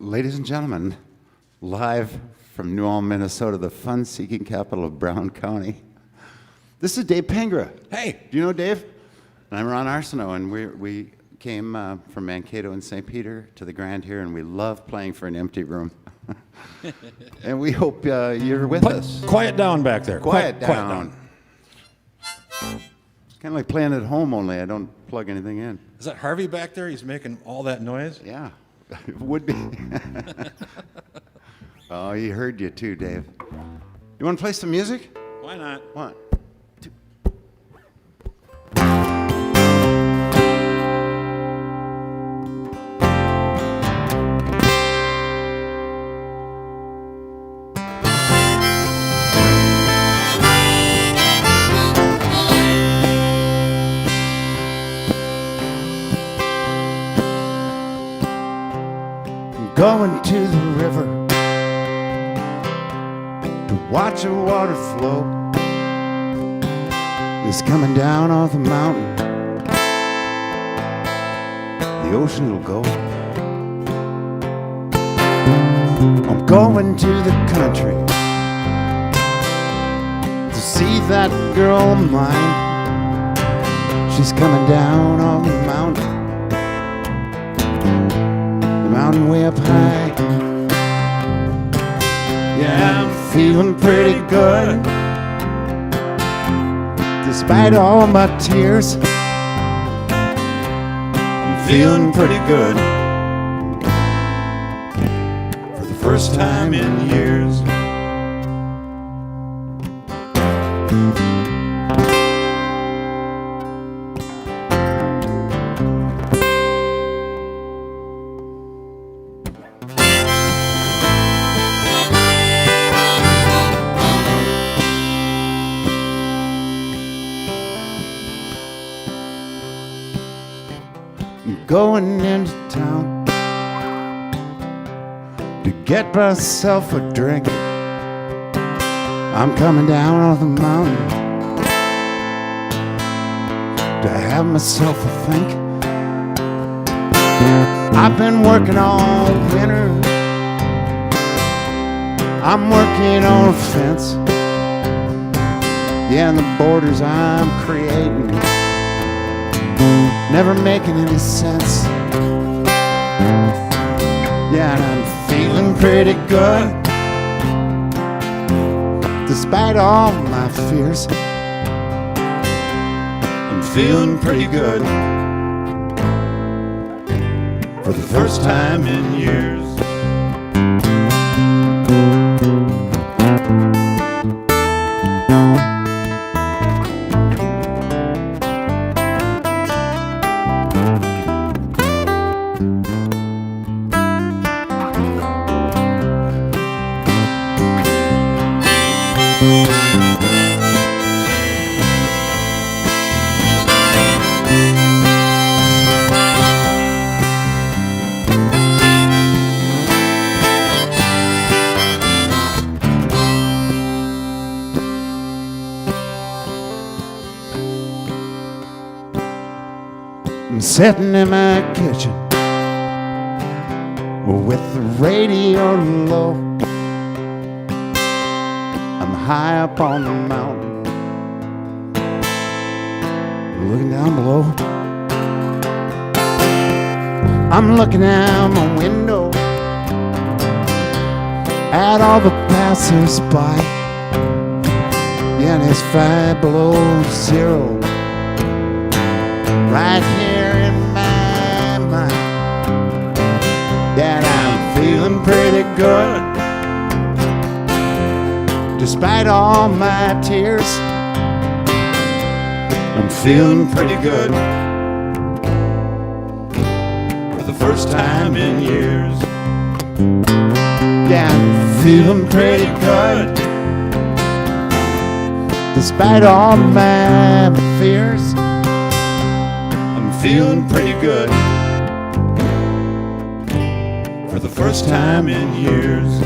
Ladies and gentlemen, live from New Ulm, Minnesota, the fun-seeking capital of Brown County. This is Dave Pengra. Hey. Do you know Dave? And I'm Ron Arsenault, and we came from Mankato and St. Peter to the Grand here, and we love playing for an empty room. And we hope you're with us. Quiet down back there. Quiet down. It's kind of like playing at home, only I don't plug anything in. Is that Harvey back there? He's making all that noise? Yeah, it would be. Oh, he heard you too, Dave. You want to play some music? Why not? One, two. Going to the river to watch the water flow. It's coming down off the mountain. The ocean will go. I'm going to the country to see that girl of mine. She's coming down off the mountain. Mountain way up high. Yeah, I'm feeling pretty good despite all my tears. I'm feeling pretty good for the first time in years. Going into town to get myself a drink. I'm coming down off the mountain to have myself a think. I've been working all winter. I'm working on a fence. Yeah, and the borders I'm creating never making any sense. Yeah, and I'm feeling pretty good despite all my fears. I'm feeling pretty good for the first time in years. I'm sitting in my kitchen with the radio low. I'm high up on the mountain, looking down below. I'm looking out my window at all the passers-by. Yeah, and it's 5 below zero right here in my mind. Yeah, I'm feeling pretty good despite all my tears. I'm feeling pretty good for the first time in years. Yeah, I'm feeling pretty good despite all my fears. I'm feeling pretty good for the first time in years.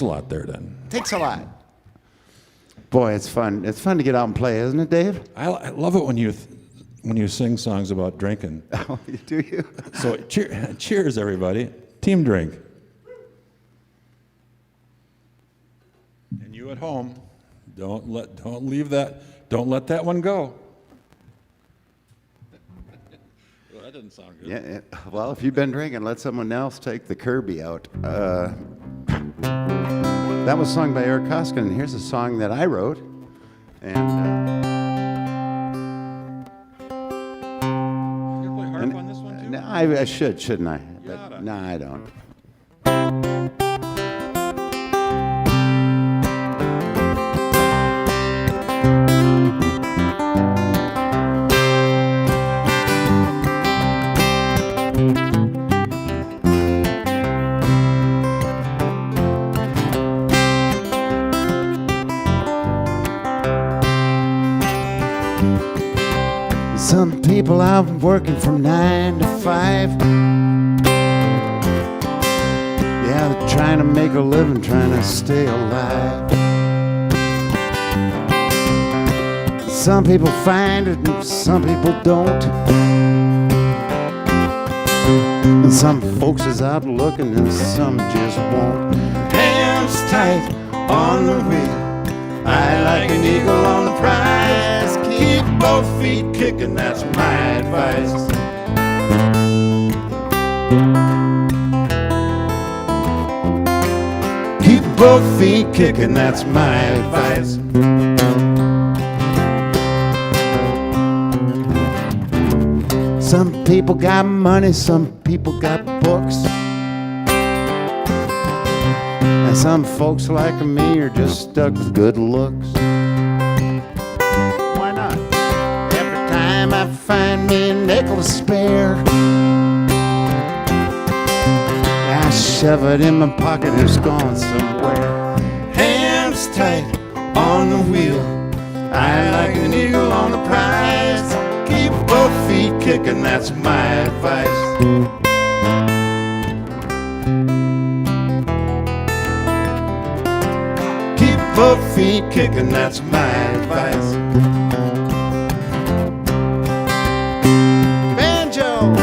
takes a lot there, then. Takes a lot. Boy, it's fun. It's fun to get out and play, isn't it, Dave? I love it when you sing songs about drinking. Oh, do you? So cheers, everybody. Team drink. And you at home, don't let that one go. Well, that didn't sound good. Yeah. Well, if you've been drinking, let someone else take the Kirby out. That was sung by Eric Koskin, and here's a song that I wrote. And You gonna play harp on this one too? no, I should, shouldn't I? You oughta. But no, I don't. Some people are working from 9 to 5. Yeah, they're trying to make a living, trying to stay alive. Some people find it and some people don't. And some folks is out looking and some just won't. Hands tight on the wheel, I like an eagle on the prize. Keep both feet kicking, that's my advice. Keep both feet kicking, that's my advice. Some people got money, some people got books. And some folks like me are just stuck with good looks. Why not? Every time I find me a nickel to spare, I shove it in my pocket, it's gone somewhere. Hands tight on the wheel, I like an eagle on the prize. Keep both feet kicking, that's my advice. Both feet kicking, that's my advice. Banjo!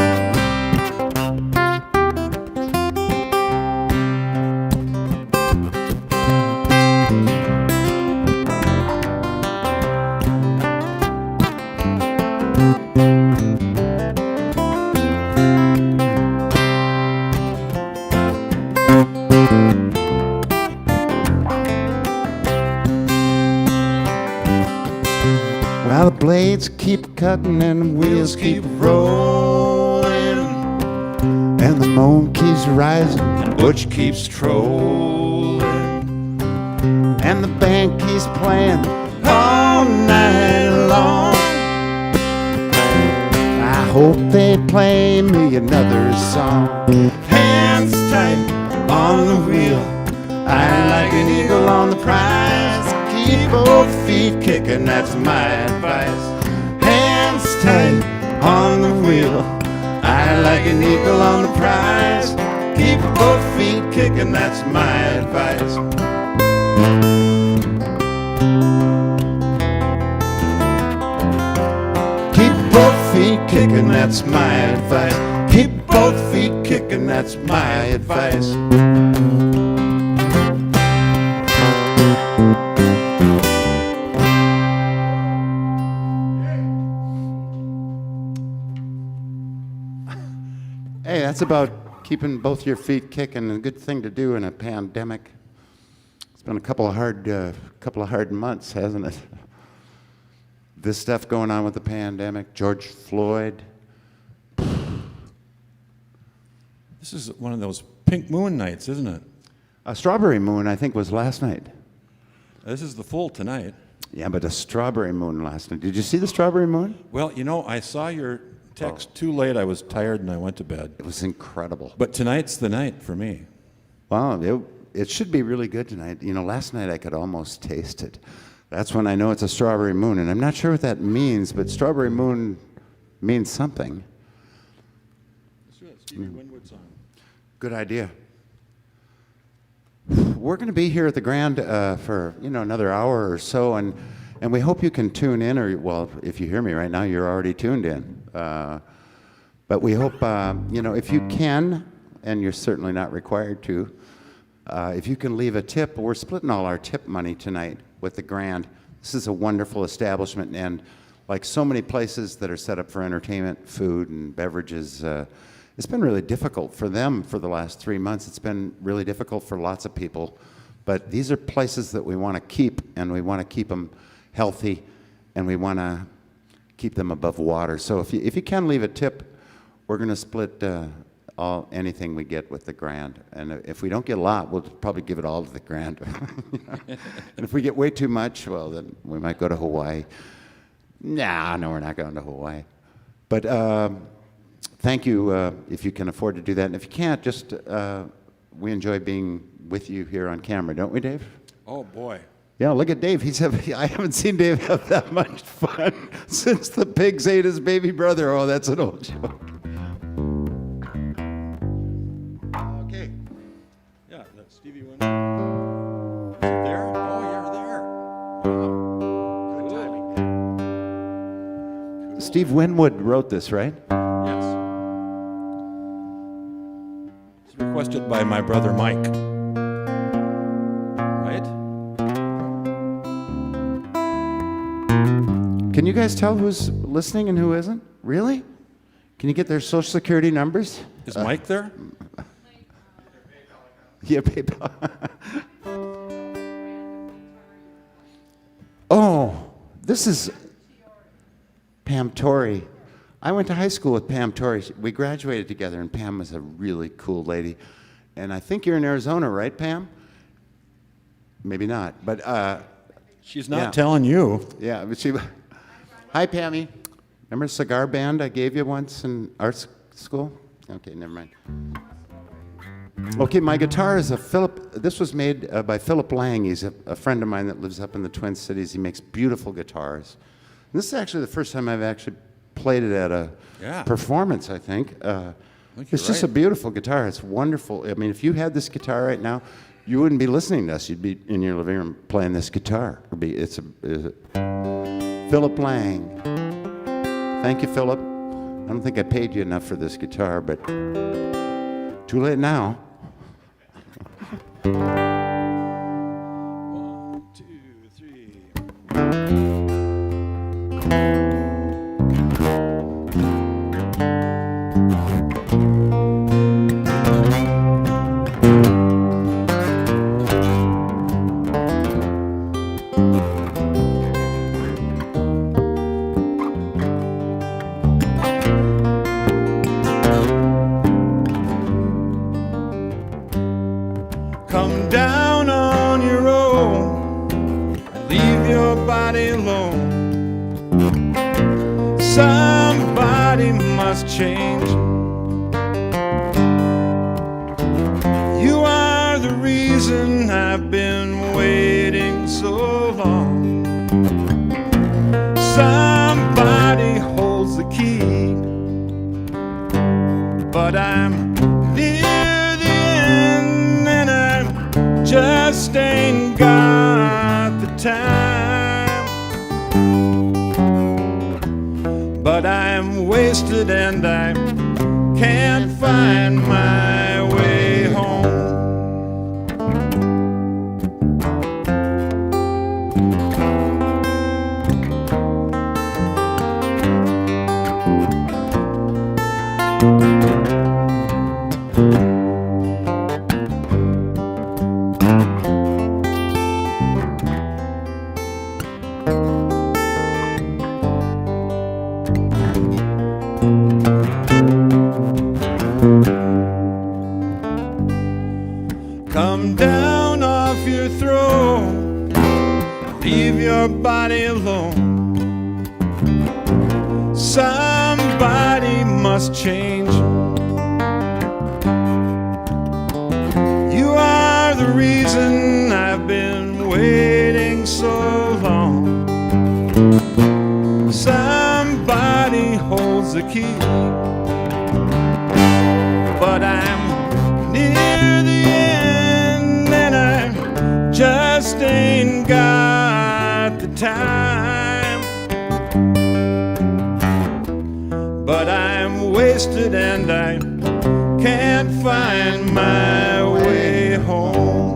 Well, the blades keep cutting and the wheels keep rolling, and the moan keeps rising and Butch keeps trolling, and the band keeps playing all night long. I hope they play me another song. Hands tight on the wheel, I like an eagle on the prize. Keep both feet kicking, that's my advice. Hands tight on the wheel, I like an eagle on the prize. Keep both feet kicking, that's my advice. Keep both feet kicking, that's my advice. Keep both feet kicking, that's my advice. Hey, that's about keeping both your feet kicking, a good thing to do in a pandemic. It's been a couple of hard months, hasn't it? This stuff going on with the pandemic, George Floyd. This is one of those pink moon nights, isn't it? A strawberry moon, I think, was last night. This is the full tonight. Yeah, but a strawberry moon last night. Did you see the strawberry moon? Well, you know, I saw your text too late. I was tired and I went to bed. It was incredible. But tonight's the night for me. Wow, it should be really good tonight. You know, last night I could almost taste it. That's when I know it's a strawberry moon, and I'm not sure what that means, but strawberry moon means something. Stevie Winwood song. Good idea. we're going to be here at the Grand for another hour or so, and we hope you can tune in. Or well, if you hear me right now, you're already tuned in. But we hope if you can, and you're certainly not required to, if you can leave a tip. We're splitting all our tip money tonight with the Grand. This is a wonderful establishment, and like so many places that are set up for entertainment, food, and beverages, it's been really difficult for them for the last 3 months. It's been really difficult for lots of people. But these are places that we want to keep, and we want to keep them healthy, and we want to keep them above water. So if you can leave a tip, we're going to split anything we get with the Grand. And if we don't get a lot, we'll probably give it all to the Grand. And if we get way too much, well, then we might go to Hawaii. No, we're not going to Hawaii. But thank you if you can afford to do that. And if you can't, just we enjoy being with you here on camera, don't we, Dave? Oh, boy. Yeah, look at Dave. I haven't seen Dave have that much fun since the pigs ate his baby brother. Oh, that's an old joke. Okay. Yeah, that's Stevie Wonder. Is it there? Oh, you're there. Wow. Good timing. Steve Winwood wrote this, right? Yes. It's requested by my brother Mike. Right? Can you guys tell who's listening and who isn't? Really? Can you get their social security numbers? Is Mike there? Yeah, PayPal. Oh, this is Pam Torrey. I went to high school with Pam Torrey. We graduated together, and Pam was a really cool lady. And I think you're in Arizona, right, Pam? Maybe not, but She's not yeah. telling you. Yeah, but she. Hi, Pammy. Remember the cigar band I gave you once in art school? Okay, never mind. Okay, my guitar is a Philip. This was made by Philip Lang. He's a friend of mine that lives up in the Twin Cities. He makes beautiful guitars. And this is actually the first time I've actually played it at a performance, I think. It's just a beautiful guitar. It's wonderful. I mean, if you had this guitar right now, you wouldn't be listening to us. You'd be in your living room playing this guitar. It's Philip Lang. Thank you, Philip. I don't think I paid you enough for this guitar, but too late now. 1, 2, 3. Come down on your own and leave your body alone. Somebody must change. You are the reason I've been waiting so long. Somebody holds the key, but I'm near the end and I just ain't got the time. But I'm wasted and I can't find my way home. Come down off your throne, leave your body alone. Somebody must change. You are the reason I've been waiting so long. Somebody holds the key, but I'm near the end and time. But I'm wasted and I can't find my way home.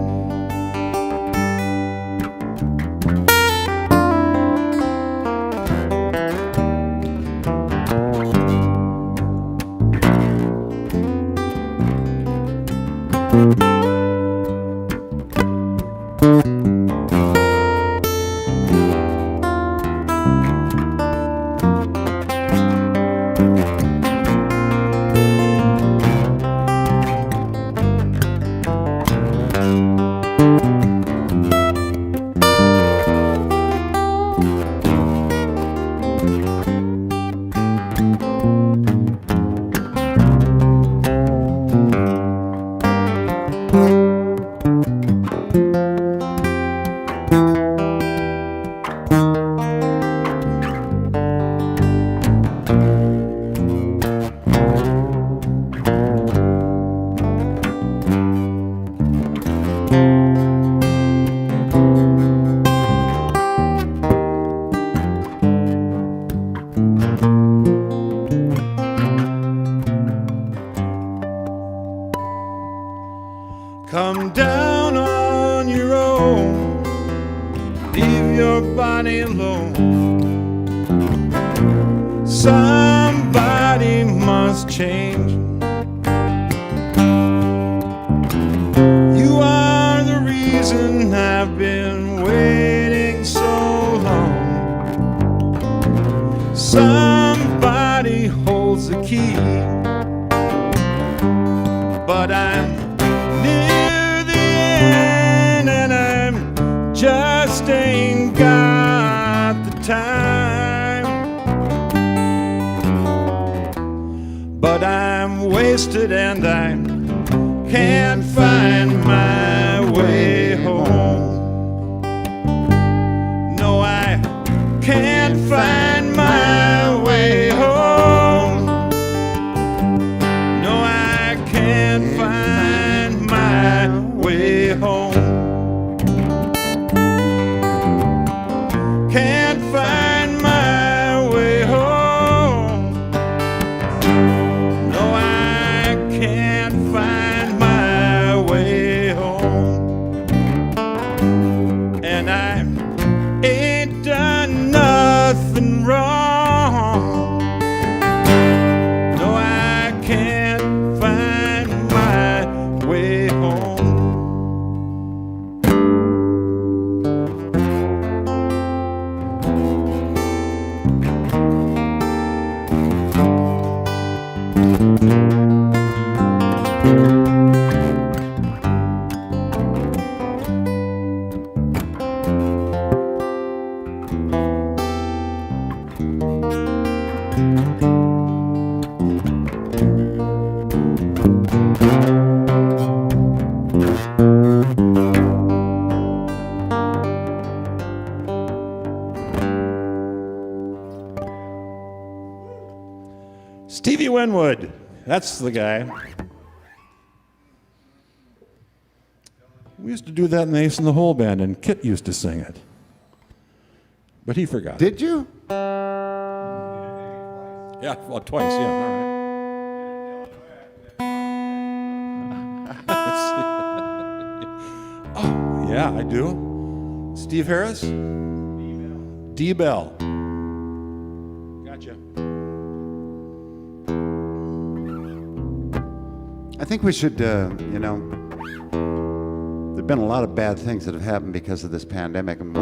Come down on your own, leave your body alone. Somebody must change. You are the reason I've been waiting so long. Somebody holds the key, but I'm near the end and I'm just ain't got the time. But I'm wasted and I can't find my way home. No, I can't find my way home. No, I can't find my way home. Can't find my way home. No, I can't find my way home. And I ain't done nothing wrong. No, I can't find my way home. Stevie Winwood, that's the guy. We used to do that in the Ace in the Hole band, and Kit used to sing it. But he forgot. Did you? Yeah, well, twice, yeah, all right. Oh, yeah, I do. Steve Harris? D. Bell. Gotcha. I think we should, you know, there've been a lot of bad things that have happened because of this pandemic, and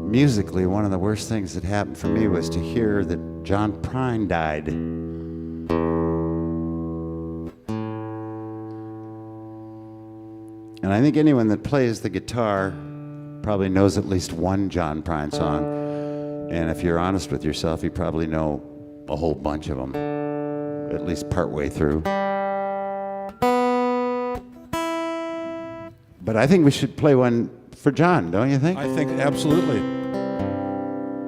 musically, one of the worst things that happened for me was to hear that John Prine died. And I think anyone that plays the guitar probably knows at least one John Prine song. And if you're honest with yourself, you probably know a whole bunch of them, at least partway through. But I think we should play one for John, don't you think? I think absolutely.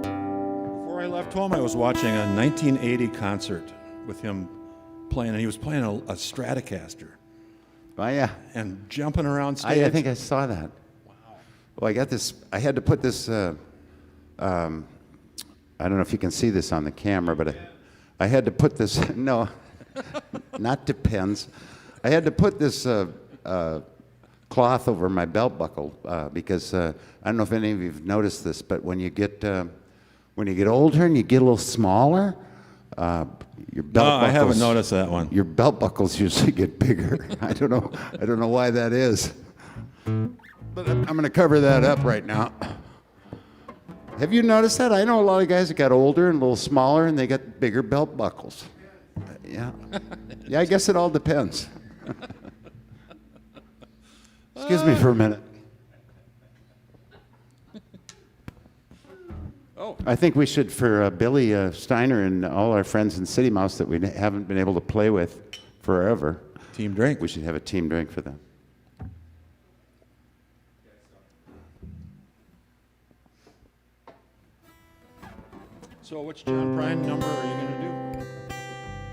Before I left home, I was watching a 1980 concert with him playing, and he was playing a Stratocaster Oh, yeah. and jumping around stage. I think I saw that. Wow. Well, I got this. I had to put this I don't know if you can see this on the camera, but I had to put this, no, not depends. I had to put this cloth over my belt buckle because I don't know if any of you've noticed this, but when you get older and you get a little smaller, your belt buckles, I haven't noticed that one. Your belt buckles usually get bigger. I don't know why that is. But I'm going to cover that up right now. Have you noticed that? I know a lot of guys that got older and a little smaller, and they got bigger belt buckles. Yeah. Yeah, I guess it all depends. Excuse me for a minute. Oh. I think we should, for Billy Steiner and all our friends in City Mouse that we haven't been able to play with forever, Team drink. we should have a team drink for them. So which John Prine number are you going to do?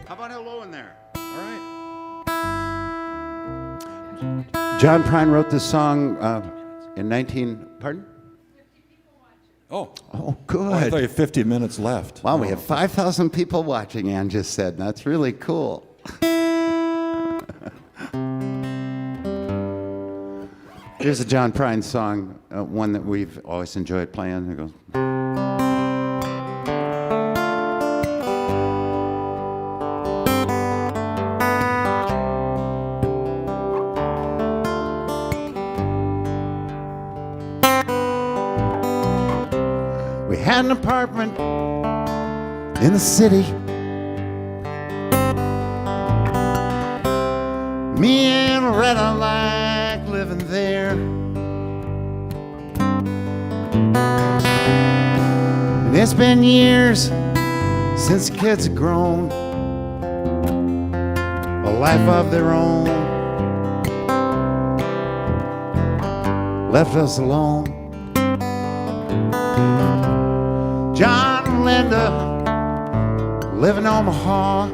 How about hello in there? All right. John Prine wrote this song in pardon? Oh. Oh, I thought you good. had 50 minutes left. Wow, we have 5,000 people watching, Ann just said. That's really cool. Here's a John Prine song, one that we've always enjoyed playing. It goes. We had an apartment in the city. Me and Loretta like living there. And it's been years since the kids have grown a life of their own. Left us alone. John and Linda live in Omaha,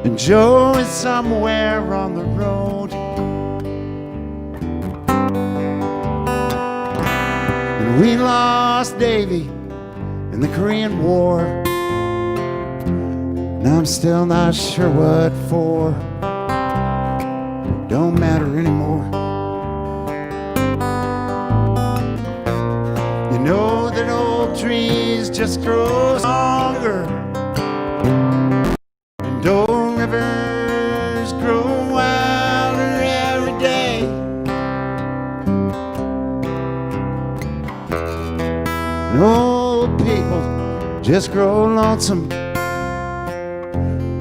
and Joe is somewhere on the road. And we lost Davy in the Korean War. Now I'm still not sure what for. Don't matter anymore. You know that old trees just grow stronger, and old rivers grow wilder every day. And old people just grow lonesome,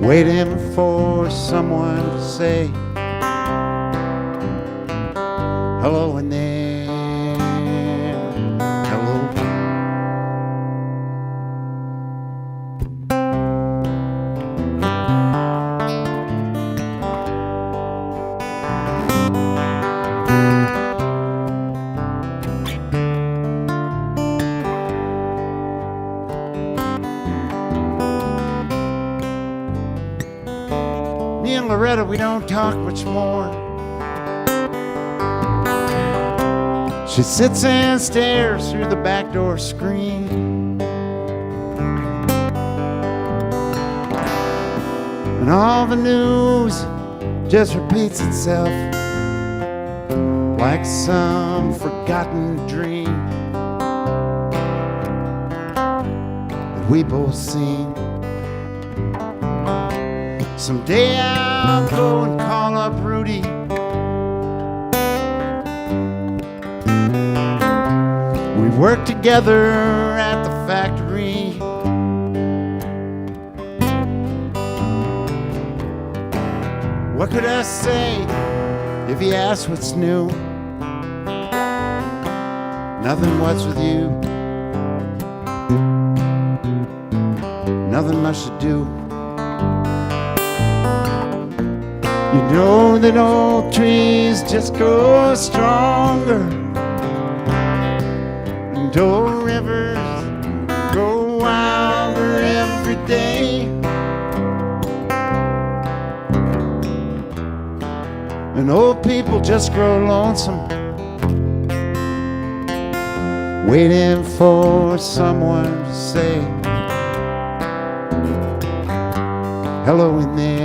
waiting for someone to say hello in there. Me and Loretta, we don't talk much more. She sits and stares through the back door screen, and all the news just repeats itself like some forgotten dream that we both seen. Someday I'll go and call up Rudy. We worked together at the factory. What could I say if he asked what's new? Nothing, what's with you? Nothing much to do. You know that old trees just grow stronger, and old rivers grow wilder every day. And old people just grow lonesome, waiting for someone to say hello in there.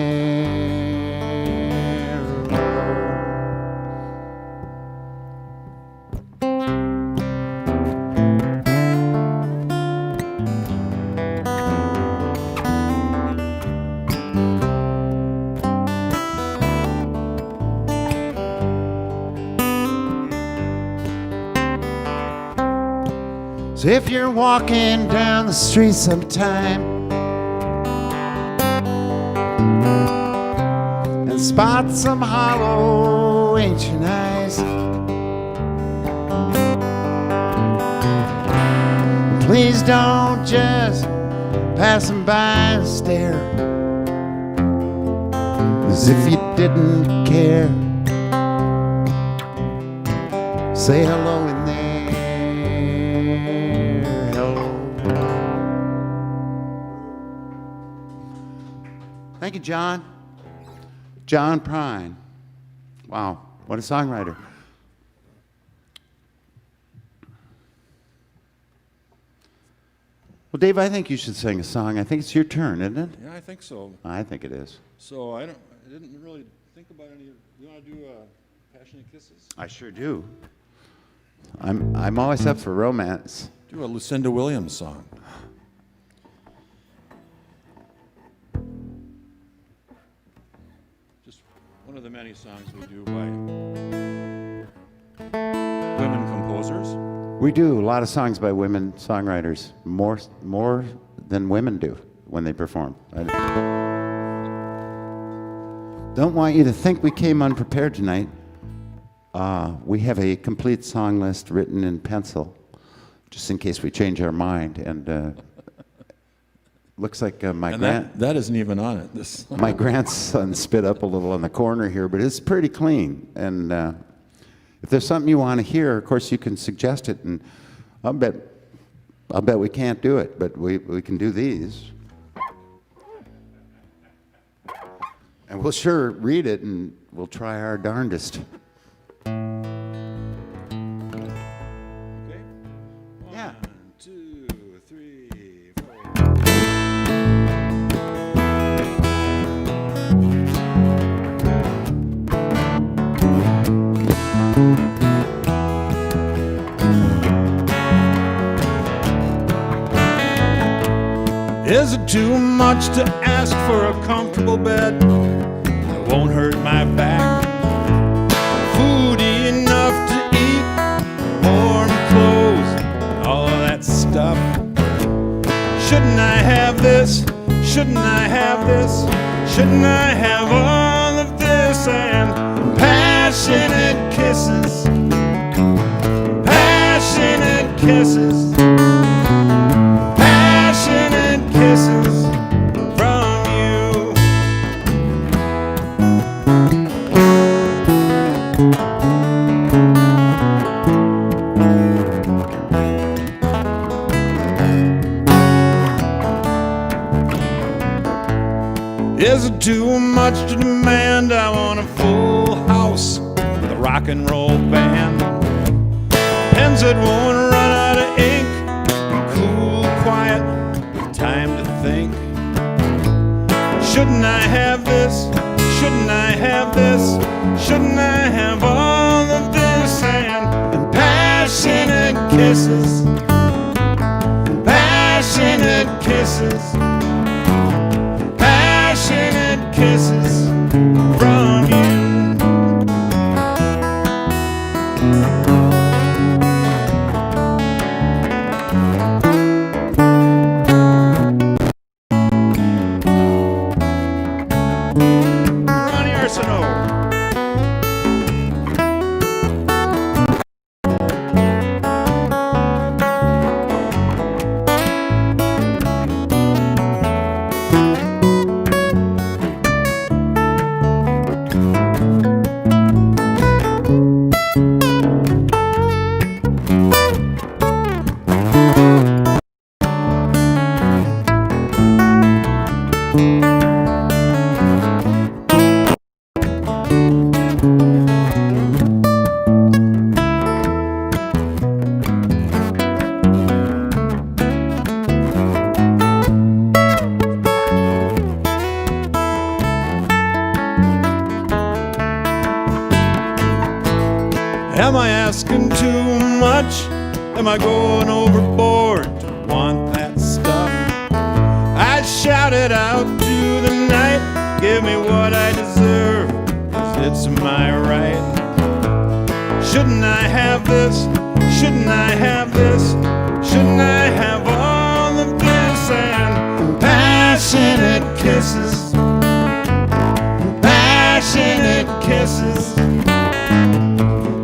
So if you're walking down the street sometime and spot some hollow ancient eyes, please don't just pass them by and stare as if you didn't care. Say hello in there. Thank you, John. John Prine. Wow, what a songwriter. Well, Dave, I think you should sing a song. I think it's your turn, isn't it? Yeah, I think so. I think it is. So I didn't really think about any. You want to do Passionate Kisses? I sure do. I'm always up for romance. Do a Lucinda Williams song. Just one of the many songs we do by women composers. We do a lot of songs by women songwriters, more than women do when they perform. I don't want you to think we came unprepared tonight. We have a complete song list written in pencil, just in case we change our mind. And looks like that isn't even on it. My grandson spit up a little on the corner here, but it's pretty clean. And if there's something you want to hear, of course you can suggest it. And I'll bet we can't do it, but we can do these. And we'll sure read it, and we'll try our darndest. Okay. Yeah. 1, 2, 3, 4. Is it too much to ask for a comfortable bed that won't hurt my back? Foodie enough to eat, warm clothes, all of that stuff. Shouldn't I have this? Shouldn't I have this? Shouldn't I have all of this? And passionate kisses, passionate kisses, passionate kisses from you. Is it too much to demand? I want a full house with a rock and roll band, pens that won't run out of ink, cool, quiet, with time to think. Shouldn't I have this? Shouldn't I have this? Shouldn't I have all of this? And passionate kisses, passionate kisses, passionate kisses from you. Arsenault. asking too much? Am I going overboard to want that stuff? I shouted out to the night, give me what I deserve, 'cause it's my right. Shouldn't I have this? Shouldn't I have this? Shouldn't I have all of this? And passionate kisses, passionate kisses,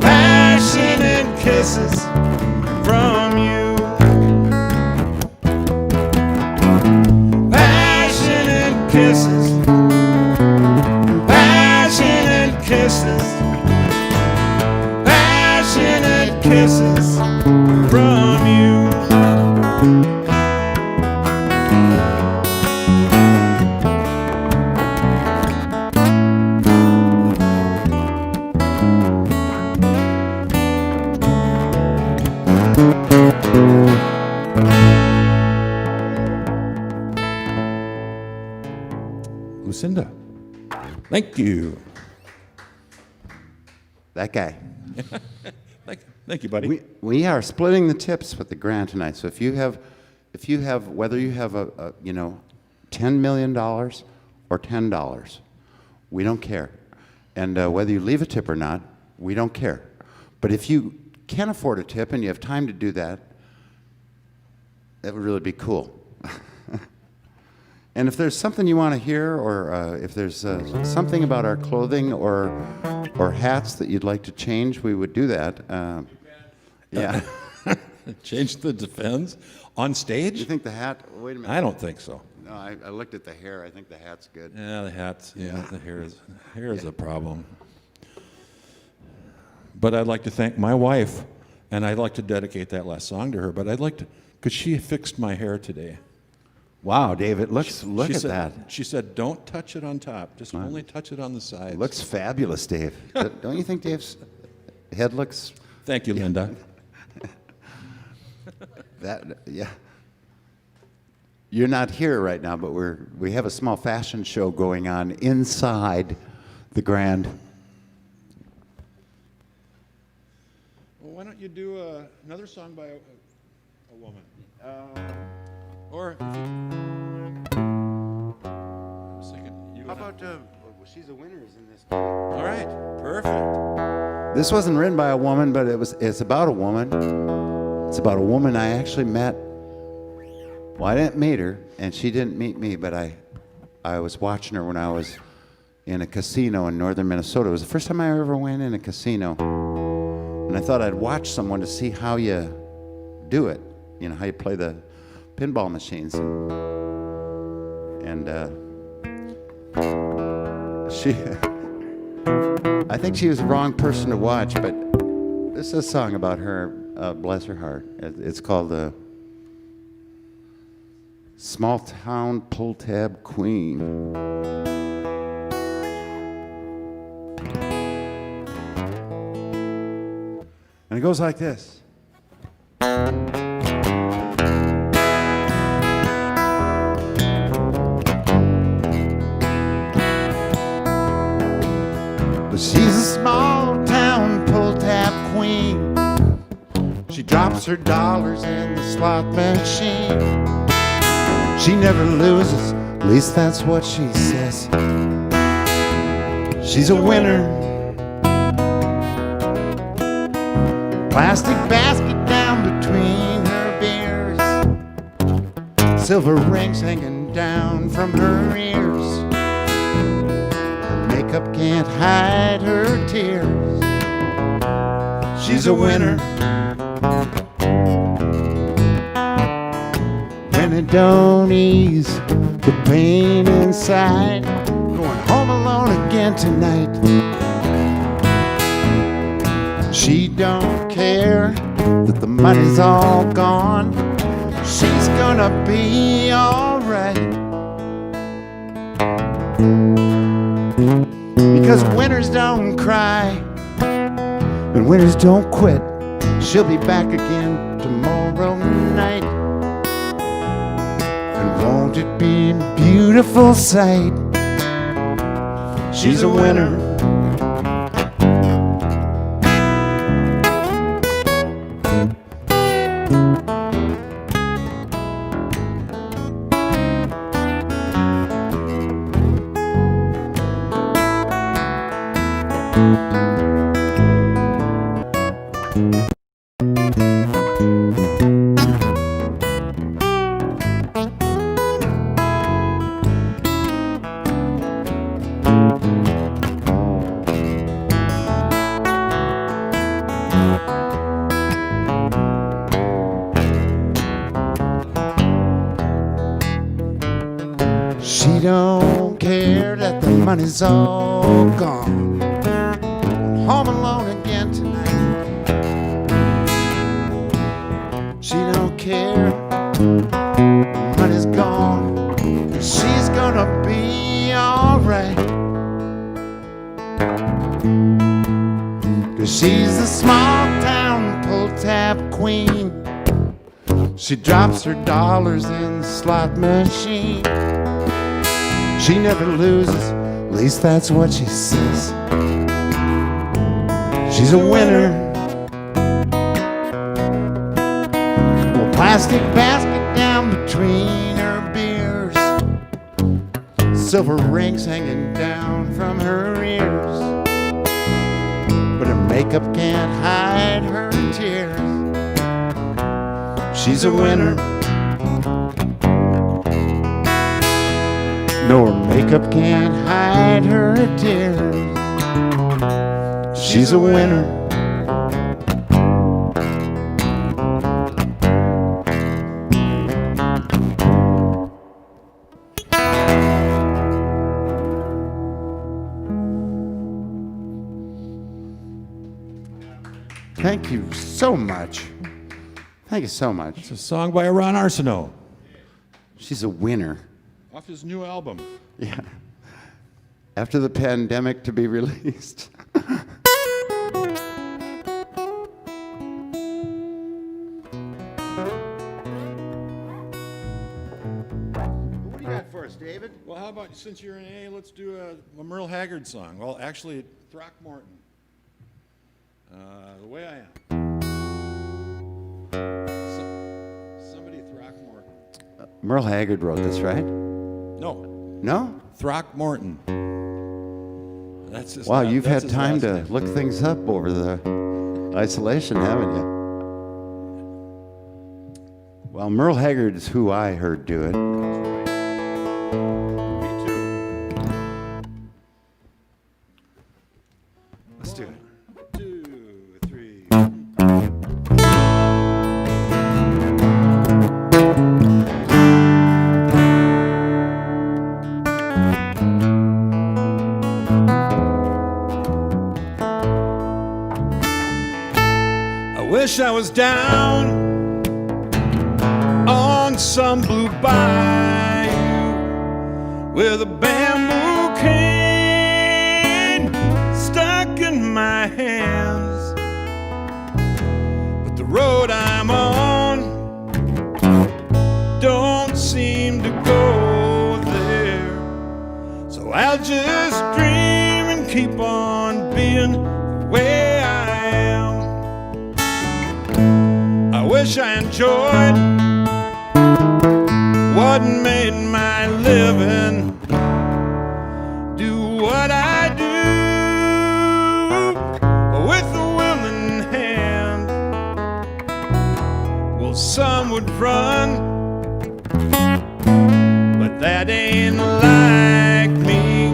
passionate kisses from you. Passionate kisses, passionate kisses, passionate kisses from you. Lucinda, thank you. That guy. Thank you, buddy. We are splitting the tips with the grant tonight. So if you have, whether you have a $10 million or $10, we don't care. And whether you leave a tip or not, we don't care. But if you can afford a tip and you have time to do that, that would really be cool. And if there's something you want to hear, or if there's something about our clothing or hats that you'd like to change, we would do that. Yeah. Change the defense on stage? You think the hat? Wait a minute. I don't think so. No, I looked at the hair. I think the hat's good. Yeah, the hats. Yeah, the hair is a problem. But I'd like to thank my wife, and I'd like to dedicate that last song to her. But I'd like to, because she fixed my hair today. Wow, David, look She at said, that. She said, "Don't touch it on top. Just only touch it on the sides." Looks fabulous, Dave. Don't you think Dave's head looks? Thank you, Linda. Yeah. You're not here right now, but we have a small fashion show going on inside the Grand. Well, why don't you do another song by a woman? Or I was thinking you. How about She's a Winner is in this? All right, perfect. This wasn't written by a woman, but it's about a woman. It's about a woman I actually met. Well, I didn't meet her, and she didn't meet me, but I was watching her when I was in a casino in northern Minnesota. It was the first time I ever went in a casino. And I thought I'd watch someone to see how you do it, how you play the pinball machines. And I think she was the wrong person to watch, but this is a song about her, bless her heart. It's called Small Town Pull Tab Queen. And it goes like this. But she's a small town pull tab queen. She drops her dollars in the slot machine. She never loses, at least that's what she says. She's a winner. Plastic basket down between her beers. Silver rings hanging down from her ears. Her makeup can't hide her tears. She's a winner. When it don't ease the pain inside. Going home alone again tonight. She don't care that the money's all gone. She's gonna be alright. Because winners don't cry and winners don't quit. She'll be back again tomorrow night. And won't it be a beautiful sight? She's a winner. money's all gone. Home alone again tonight. She don't care, money's gone. She's gonna be alright. 'Cause she's the small town pull-tab queen. She drops her dollars in the slot machine. She never loses, at least that's what she says. She's a winner. A plastic basket down between her beers, silver rings hanging down from her ears, but her makeup can't hide her tears. She's a winner. No, her makeup can't hide her tears. She's a winner. Thank you so much. Thank you so much. It's a song by Ron Arsenault She's a winner. off his new album. Yeah. After the pandemic to be released. What do you got for us, David? Well, how about, since you're in A, let's do a Merle Haggard song. Well, actually, Throckmorton. The Way I Am. Somebody Throckmorton. Merle Haggard wrote this, right? No, No? Throckmorton. That's his Wow, la- you've that's had his time last to name. look things up over the isolation, haven't you? Well, Merle Haggard is who I heard do it. Me too. Let's do it. 2, 3. I wish I was down on some blue bayou with a bamboo cane stuck in my hands. But the road I'm on don't seem to go there. So I'll just dream and keep on being the way I am. I wish I enjoyed what made my living. Do what I do with a willing hand. Well, some would run, but that ain't like me.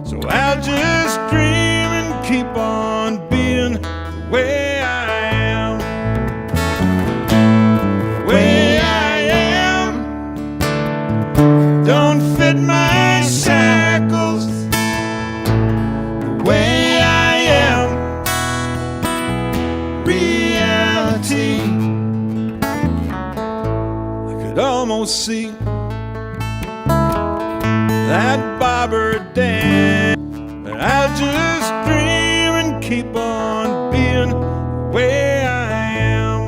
So I'll just dream and keep on being the way I am. Way I am don't fit my shackles. The way I am, reality. I could almost see that bobber dance, but I'll just dream and keep on being the way I am.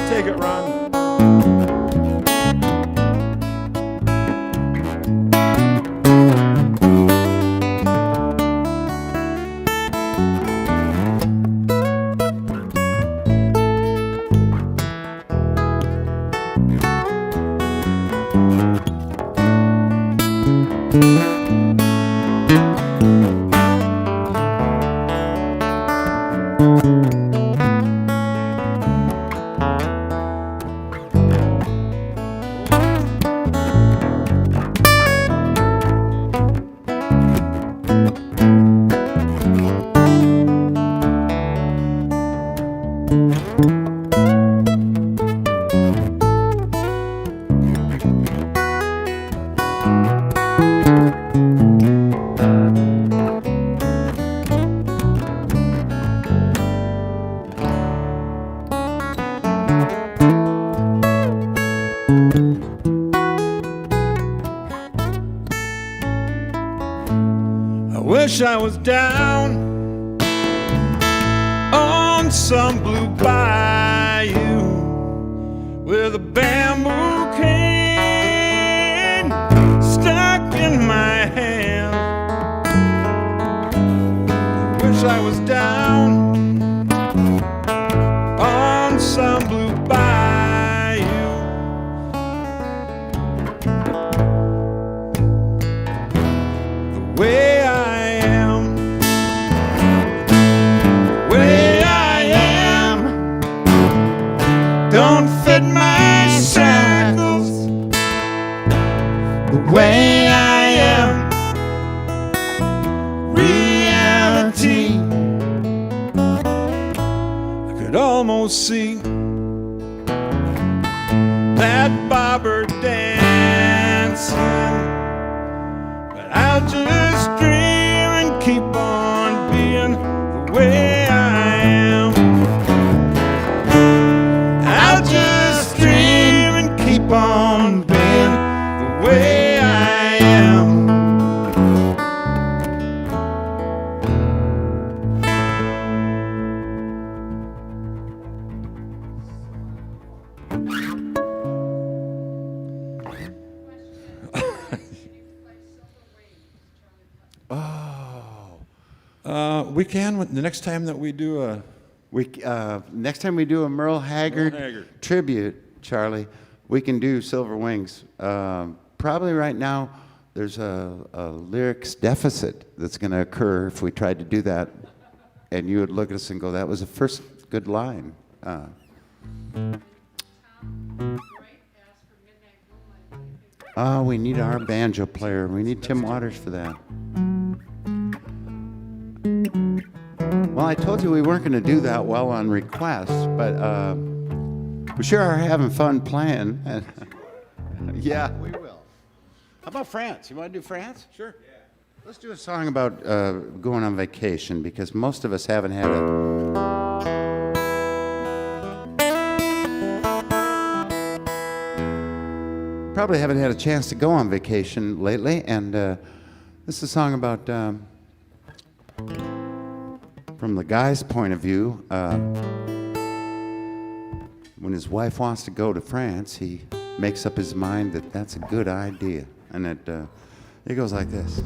Take it, Ron. I was down on some blue bayou with a bamboo cane stuck in my hand. Wish I was down on some blue bayou. The way I am, the way I am, don't fit my shackles. The way I am, reality. I could almost see that bobber dancing, but I'll just dream and keep on being the way I am. I'll just dream and keep on being the way I am. We can the next time that we do a. Next time we do a Merle Haggard, Merle Haggard. tribute, Charlie, we can do Silver Wings. Probably right now, there's a lyrics deficit that's going to occur if we tried to do that, and you would look at us and go, "That was the first good line." We need our banjo player. We need Tim Waters for that. Well, I told you we weren't going to do that well on request, but we sure are having fun playing. Yeah, we will. How about France? You want to do France? Sure. Yeah. Let's do a song about going on vacation, because most of us haven't had probably haven't had a chance to go on vacation lately, and this is a song about from the guy's point of view, when his wife wants to go to France, he makes up his mind that that's a good idea. And it goes like this.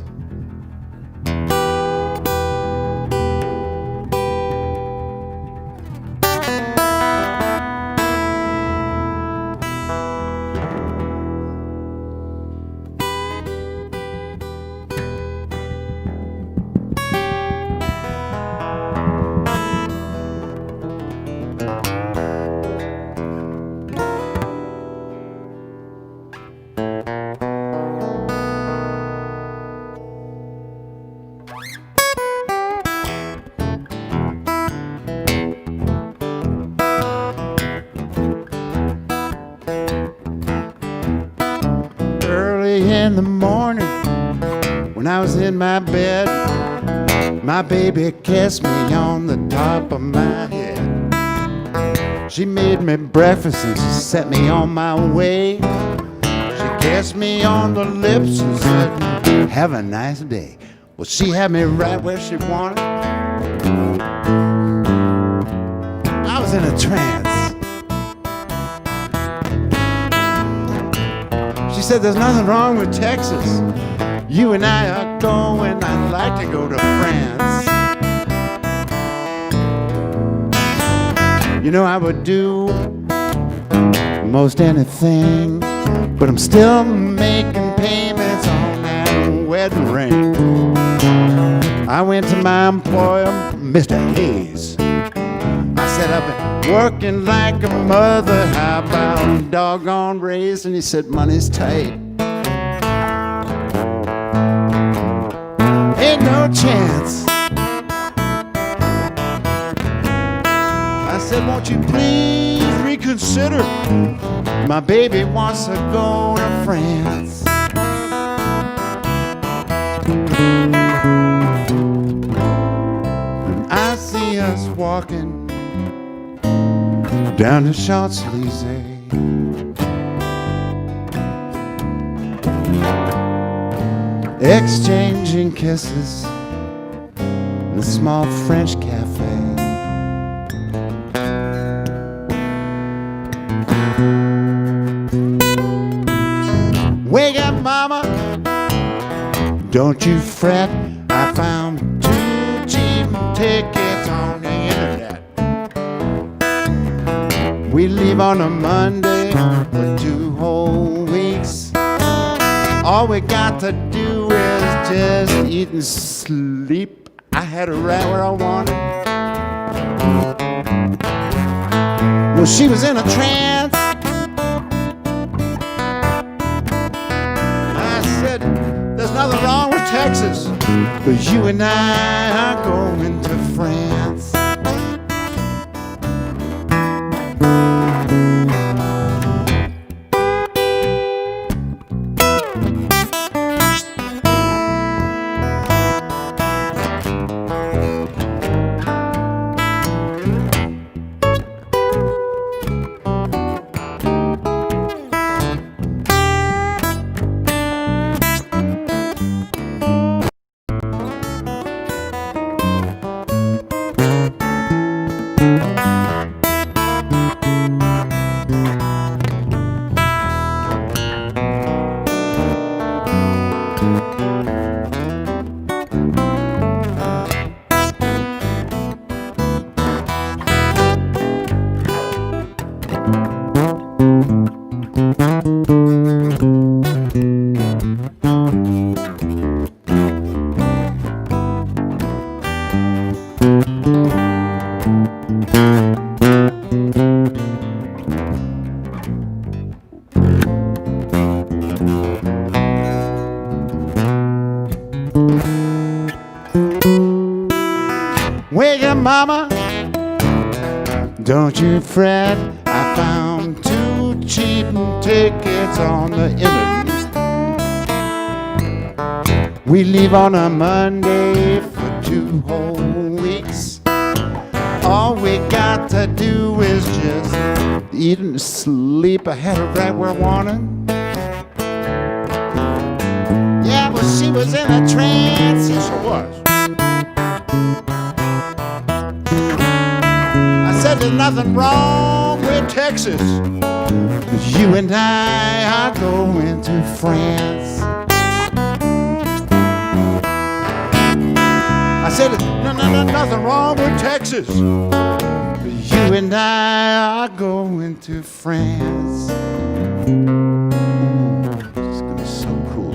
In the morning, when I was in my bed, my baby kissed me on the top of my head. She made me breakfast and she set me on my way. She kissed me on the lips and said, "Have a nice day." Well, she had me right where she wanted. I was in a trance. She said, "There's nothing wrong with Texas. You and I are going. I'd like to go to France. You know, I would do most anything, but I'm still making payments on that wedding ring." I went to my employer, Mr. Hayes. I said, "I've been working like a mother, how about a doggone raise?" And he said, "Money's tight. Ain't no chance." I said, "Won't you please reconsider? My baby wants to go to France." And I see us walking down the Champs-Elysees, exchanging kisses in a small French cafe. Wake up, mama, don't you fret. I found 2 cheap tickets on the internet. We leave on a Monday for 2 whole weeks. All we got to do is just eat and sleep. I had her right where I wanted. Well, she was in a trance. I said, there's nothing wrong with Texas, but you and I are going to France. Wake up, mama, don't you fret. I found 2 cheap tickets on the internet. We leave on a Monday for 2 whole weeks. All we got to do is just eat and sleep. I had her right where I wanted. Yeah, well, she was in a trance. Yes, she was. I said there's nothing wrong with Texas, but you and I are going to France. I said nothing wrong with Texas, but you and I are going to France. It's gonna be so cool.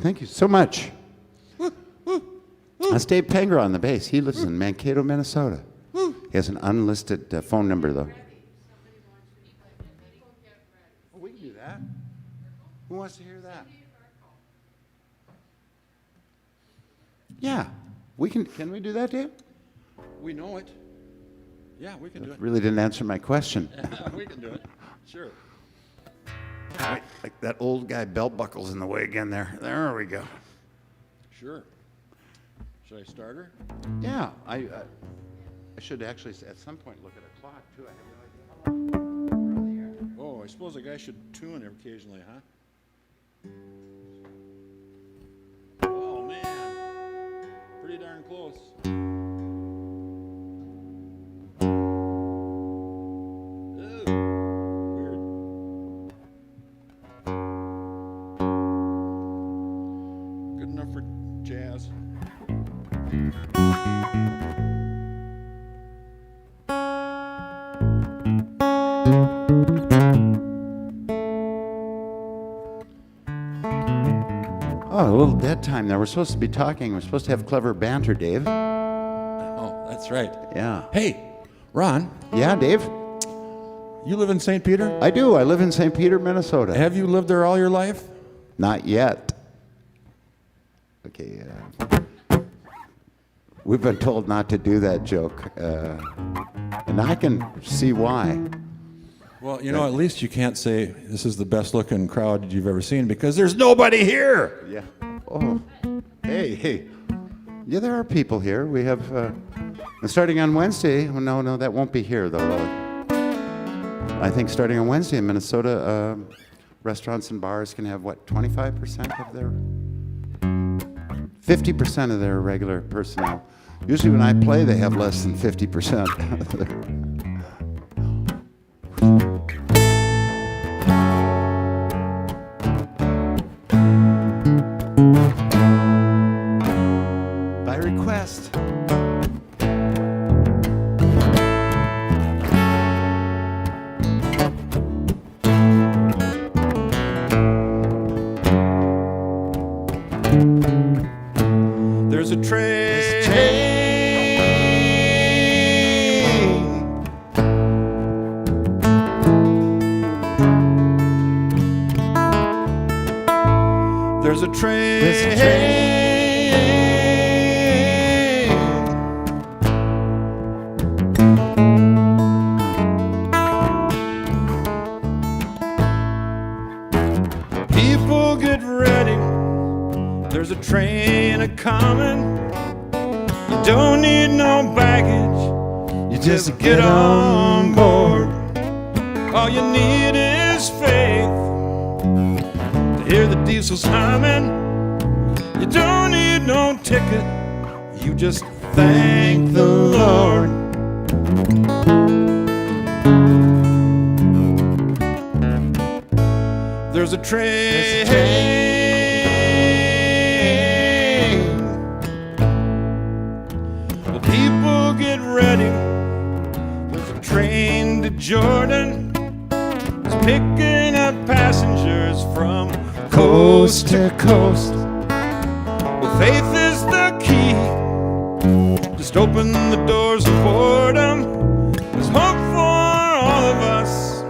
Thank you so much. That's Dave Pengra on the bass. He lives in Mankato, Minnesota. He has an unlisted phone number, though. Oh, we can do that. Who wants to hear that? Yeah, we can. Can we do that, Dave? We know it. Yeah, we can do it. Really didn't answer my question. We can do it. Sure. Like that old guy belt buckles in the way again there. There we go. Sure. Should I start her? Yeah, I should actually at some point look at a clock too. I have no idea. Oh, I suppose a guy should tune occasionally, huh? Oh man, pretty darn close. Jazz. Oh, a little dead time there. We're supposed to be talking. We're supposed to have clever banter, Dave. Oh, that's right. Yeah. Hey, Ron, Yeah, Dave? you live in St. Peter? I do. I live in St. Peter, Minnesota. Have you lived there all your life? Not yet. Okay. We've been told not to do that joke. And I can see why. Well, you know, at least you can't say this is the best looking crowd you've ever seen because there's nobody here. Yeah. Oh. Hey. Yeah, there are people here. We have, and starting on Wednesday, oh, no, that won't be here though, will it? I think starting on Wednesday in Minnesota, restaurants and bars can have what, 25% of their, 50% of their regular personnel. Usually when I play, they have less than 50%. By request. There's a train. There's a train. People get ready. There's a train a-comin'. You don't need no baggage. You just get on board. All you need is faith to hear the diesels humming. You don't need no ticket. You just thank the Lord. There's a train. Well, people get ready. There's a train to Jordan. It's picking up passengers from coast to coast. Well, faith is the key. Just open the doors of boredom. There's hope for all of us.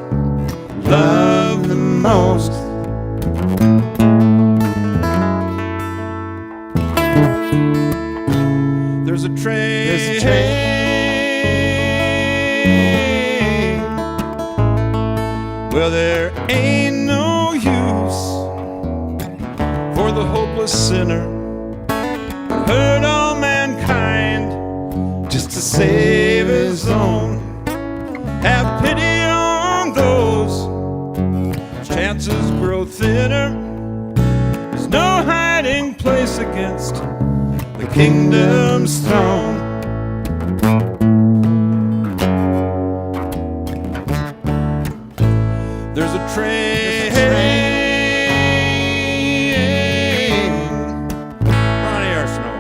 Love the most. There's a train. There's a train. Well, there ain't no use for the hopeless sinner who hurt all mankind just to save his own. Have pity on those whose chances grow thinner. There's no hiding place against the kingdom's throne. There's a train. Ronnie Arsenault.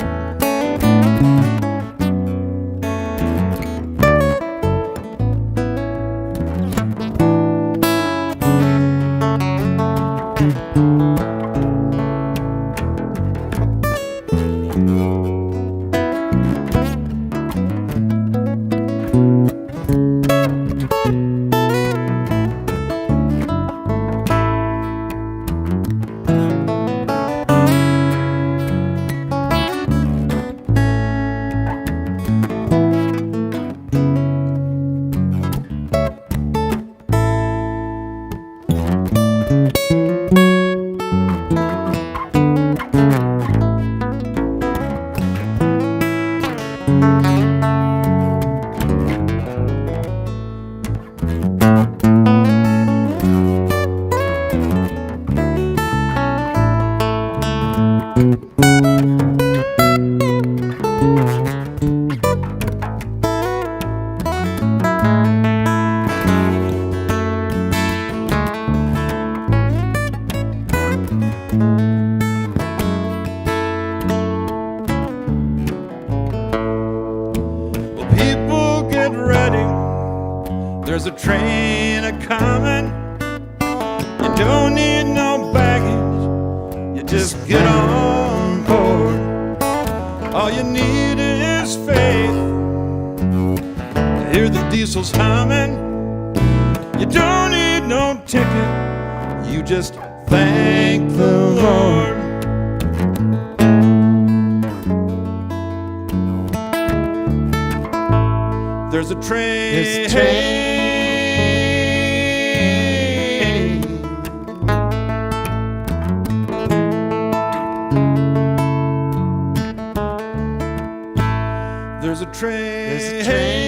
Well, people get ready. There's a train a-comin'. You don't need no baggage. You just get on board. All you need is faith to hear the diesels humming. You don't need no ticket. You just thank the Lord. There's a train. There's a train. train. There's a train.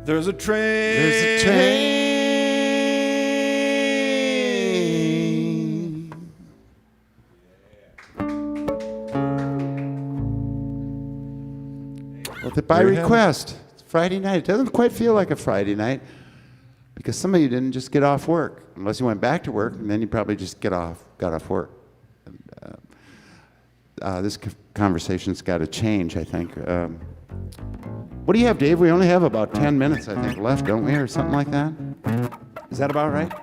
There's a train. There's a train. Well, by There you have request. It's Friday night. It doesn't quite feel like a Friday night because some of you didn't just get off work, unless you went back to work, and then you probably just got off work. This conversation's got to change, I think. What do you have, Dave? We only have about 10 minutes, I think, left, don't we, or something like that? Is that about right?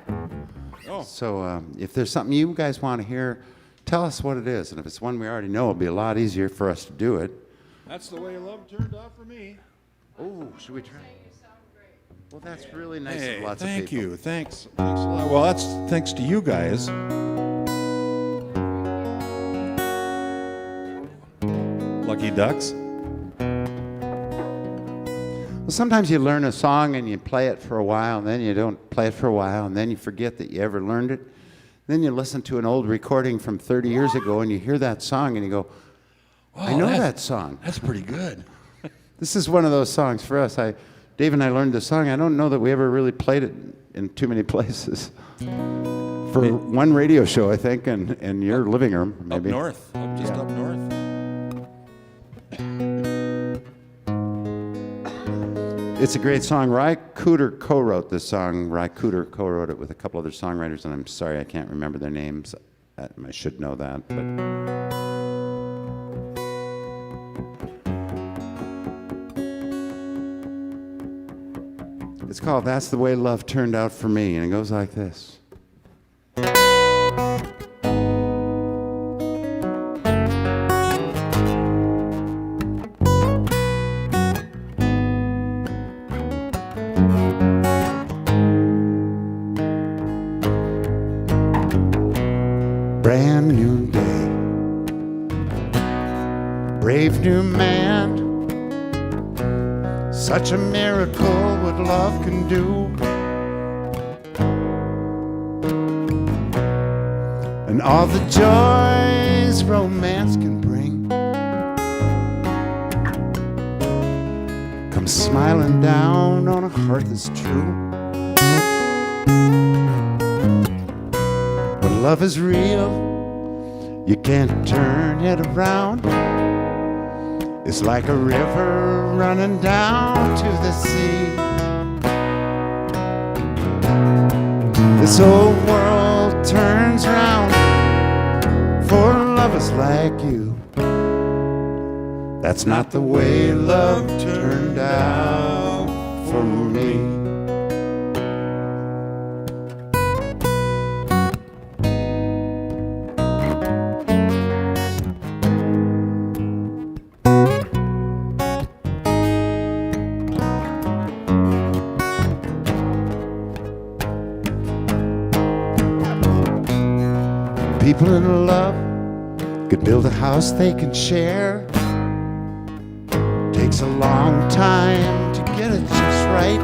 Oh. So if there's something you guys want to hear, tell us what it is. And if it's one we already know, it'll be a lot easier for us to do it. That's the way love turned out for me. Oh, should we try? Well, that's really nice Hey, of lots thank of people. you. Thanks a lot. Well, that's thanks to you guys. Lucky ducks. Well, sometimes you learn a song and you play it for a while, and then you don't play it for a while, and then you forget that you ever learned it. Then you listen to an old recording from 30 years ago, and you hear that song, and you go, I know that song. That's pretty good. This is one of those songs for us. Dave and I learned the song. I don't know that we ever really played it in too many places. For one radio show, I think, and in your living room, maybe. Up north. Just up north. It's a great song. Ry Cooder co-wrote this song. Ry Cooder co-wrote it with a couple other songwriters, and I'm sorry I can't remember their names. I should know that, but... It's called That's the Way Love Turned Out for Me, and it goes like this. Brand new day, brave new man. Such a miracle what love can do. And all the joys romance can bring come smiling down on a heart that's true. When love is real, you can't turn it around. It's like a river running down to the sea. This whole world turns round for lovers like you. That's not the way love turned out for me. People in love could build a house they can share. Takes a long time to get it just right,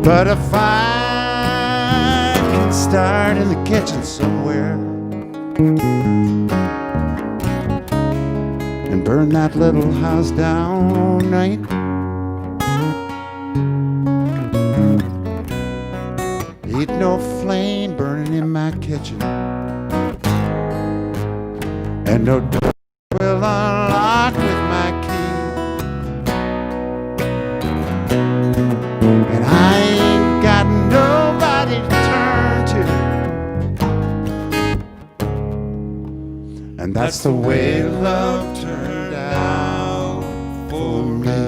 but a fire can start in the kitchen somewhere and burn that little house down all night. Ain't no flame burning in my kitchen, and no door will unlock with my key. And I ain't got nobody to turn to. And that's the way love turned out for me.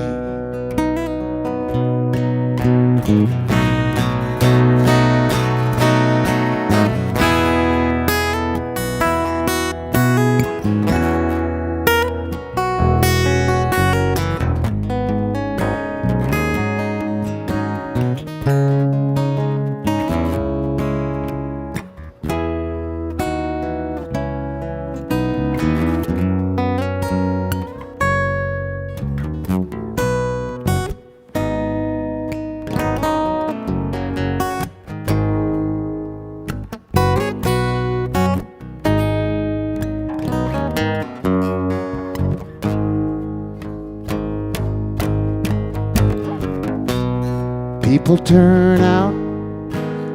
People turn out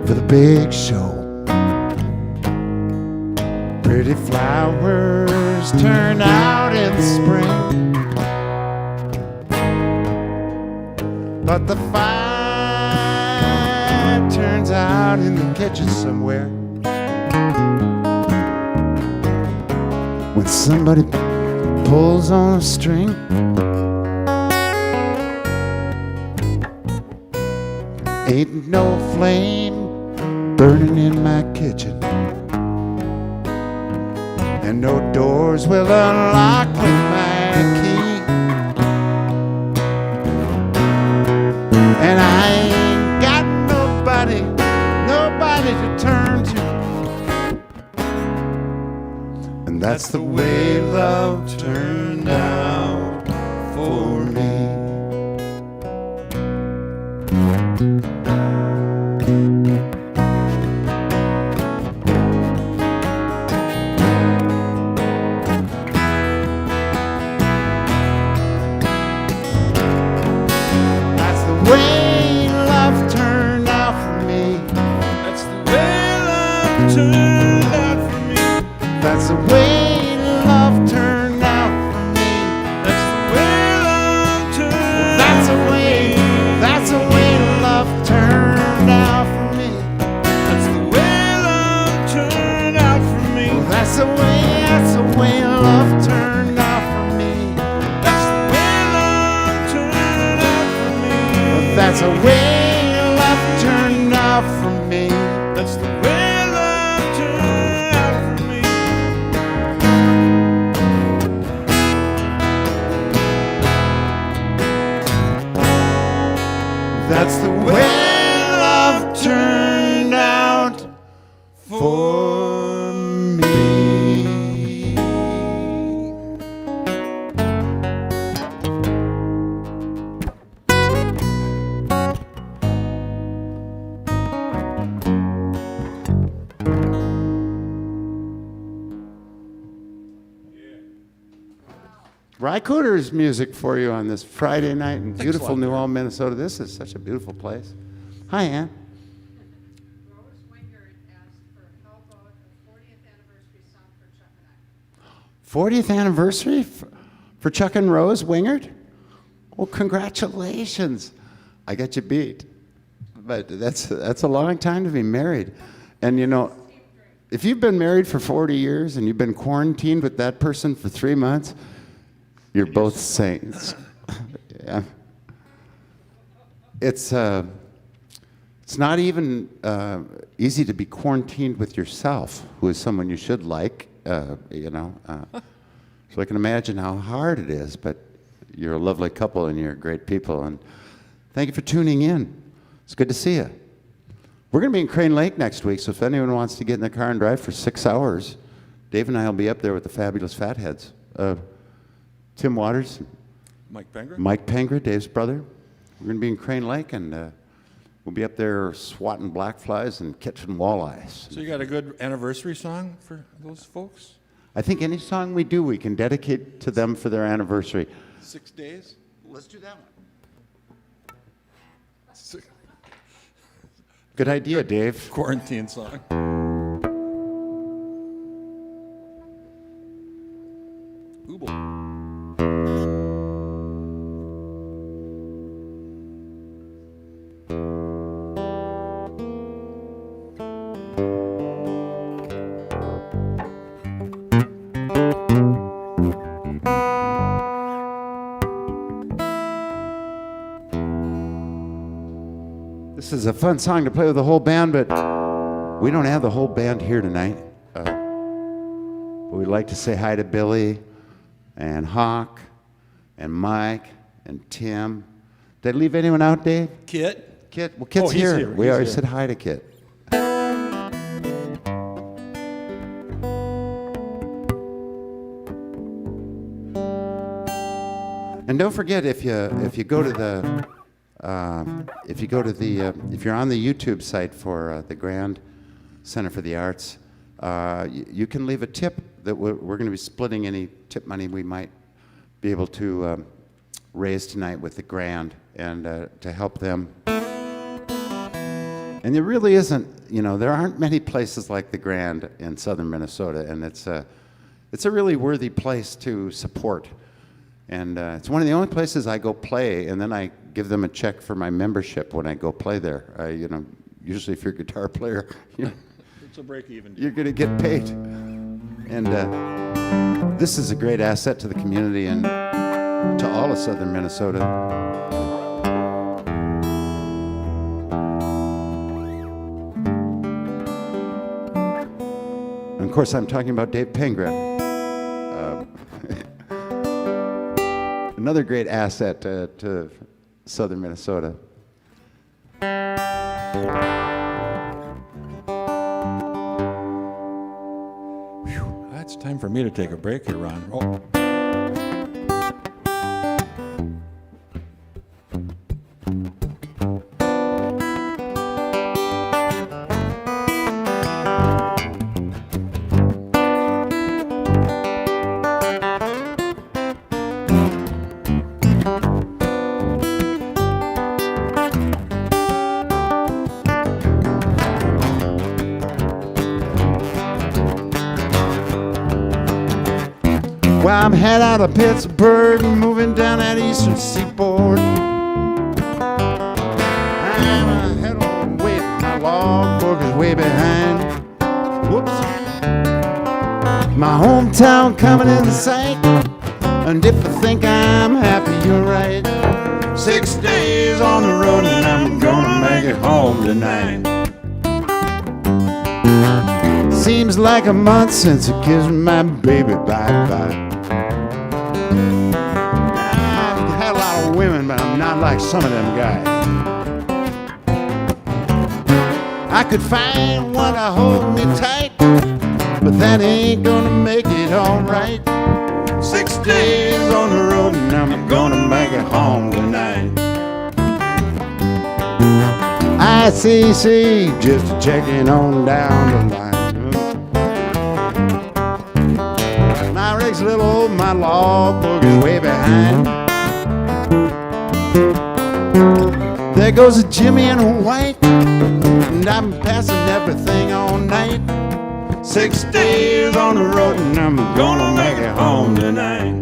for the big show. Pretty flowers turn out in spring, but the fire turns out in the kitchen somewhere. When somebody pulls on a string, ain't no flame burning in my kitchen, and no doors will unlock with my key. And I ain't got nobody to turn to. And that's the way love turned out for me. That's the way love turned out for me. That's the way love turned out for me. That's the way love turned out for me. That's the way love turned out for me. That's the way love turned out for me. That's the way love turned out for me. That's the way love turned out for me. That's the way. That's the way love turned out for me. Rycooter's music for you on this Friday night in beautiful New Ulm, Minnesota. This is such a beautiful place. Hi, Ann. Rose Wingard asked for how about a 40th anniversary song for Chuck and I. 40th anniversary for Chuck and Rose Wingard? Well, congratulations. I got you beat. But that's a long time to be married. And you know, if you've been married for 40 years and you've been quarantined with that person for 3 months, you're both saints. Yeah. It's not even easy to be quarantined with yourself, who is someone you should like, you know. So I can imagine how hard it is, but you're a lovely couple and you're great people. And thank you for tuning in. It's good to see you. We're going to be in Crane Lake next week, so if anyone wants to get in the car and drive for 6 hours, Dave and I will be up there with the fabulous Fatheads. Tim Waters, Mike Pengra? Mike Pengra, Dave's brother. We're going to be in Crane Lake, and we'll be up there swatting black flies and catching walleyes. So you got a good anniversary song for those folks? I think any song we do, we can dedicate to them for their anniversary. 6 days? Let's do that one. Good idea, Dave. Quarantine song. Ooble. This is a fun song to play with the whole band, but we don't have the whole band here tonight. But we'd like to say hi to Billy and Hawk and Mike and Tim. Did I leave anyone out, Dave? Kit? Kit? Well, Kit's he's here. here. We He's already here. said hi to Kit. And don't forget, if you go to the if you're on the YouTube site for the Grand Center for the Arts, you can leave a tip that we're going to be splitting any tip money we might be able to raise tonight with the Grand and to help them And there really isn't, there aren't many places like the Grand in southern Minnesota, and it's a really worthy place to support. And it's one of the only places I go play, and then I give them a check for my membership when I go play there. Usually if you're a guitar player, It's a break even. you're going to get paid. And this is a great asset to the community and to all of southern Minnesota. And of course, I'm talking about Dave Pengra. Another great asset to southern Minnesota. It's time for me to take a break here, Ron. Oh. Well, I'm head out of Pittsburgh, moving down that eastern seaboard. I'm head on way, my logbook is way behind. Whoops. My hometown coming in sight, and if you think I'm happy, you're right. 6 days on the road, and I'm gonna make it home tonight. Seems like a month since I kissed my baby bye-bye. I've had a lot of women, but I'm not like some of them guys. I could find one to hold me tight, but that ain't gonna make it alright. 6 days on the road, and I'm gonna make it home tonight. ICC, just checking on down the line. My rig's a little old, my logbook is way behind. There goes a Jimmy in a white, and I've been passing everything all night. 6 days on the road, and I'm gonna make it home tonight.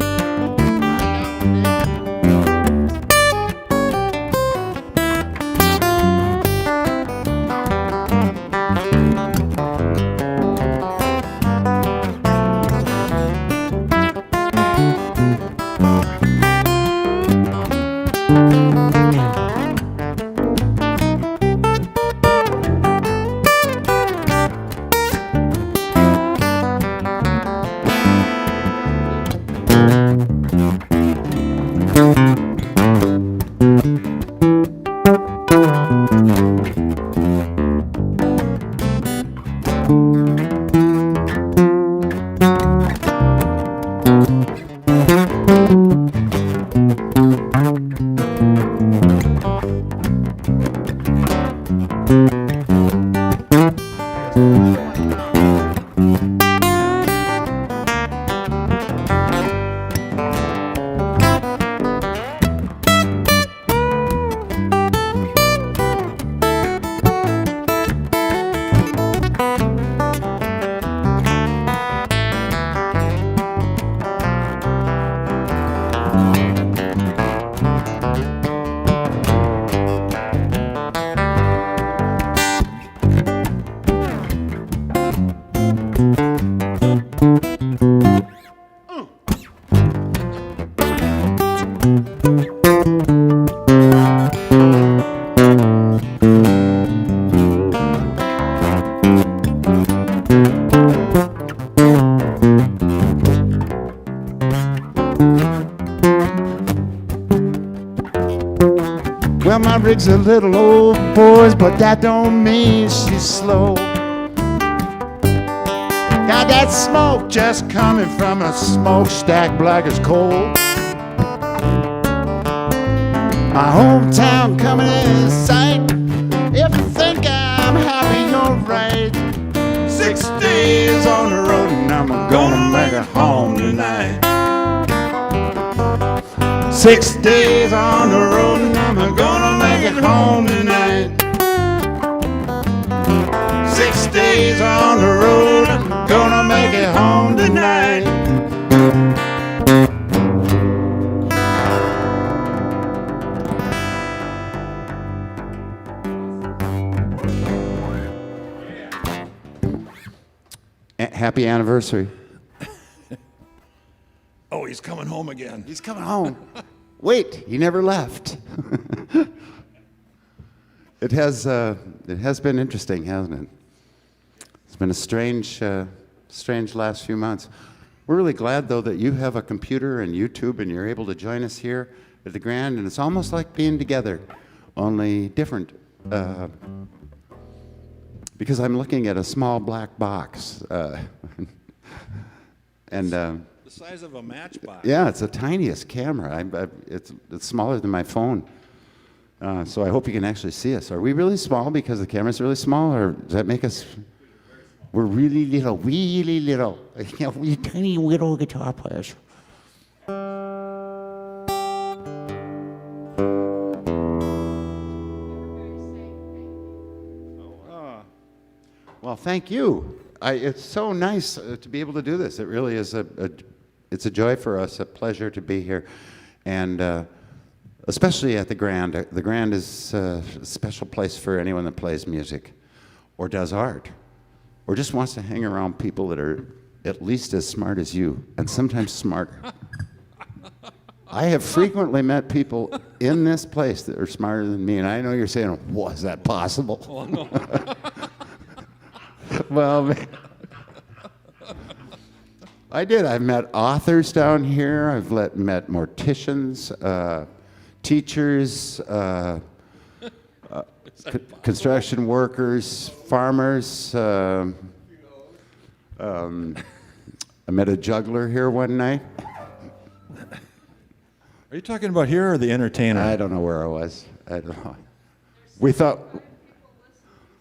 Well, my rig's a little old, boys, but that don't mean she's slow. Got that smoke just coming from a smokestack black as coal. My hometown coming in sight. If you think I'm happy, you're right. 6 days on the road, and I'm gonna make it home tonight. 6 days on the road, and I'm gonna make it home tonight. days on the road, I'm gonna make it home tonight. Happy anniversary. Oh, he's coming home again. He's coming home. Wait, he never left. It has been interesting, hasn't it? It's been a strange last few months. We're really glad, though, that you have a computer and YouTube and you're able to join us here at the Grand, and it's almost like being together, only different. Because I'm looking at a small black box. And The size of a matchbox. yeah, it's the tiniest camera. It's smaller than my phone. So I hope you can actually see us. Are we really small because the camera's really small, or does that make us? We're really little, really little. We're tiny little guitar players. Well, thank you. It's so nice to be able to do this. It really is it's a joy for us, a pleasure to be here, and especially at the Grand. The Grand is a special place for anyone that plays music, or does art, or just wants to hang around people that are at least as smart as you, and sometimes smarter. I have frequently met people in this place that are smarter than me, and I know you're saying, "Was that possible?" Oh, no. Well, I did. I've met authors down here. I've met morticians, teachers, construction workers, farmers. I met a juggler here one night. Are you talking about here or the entertainer? I don't know where I was. I don't know. We thought.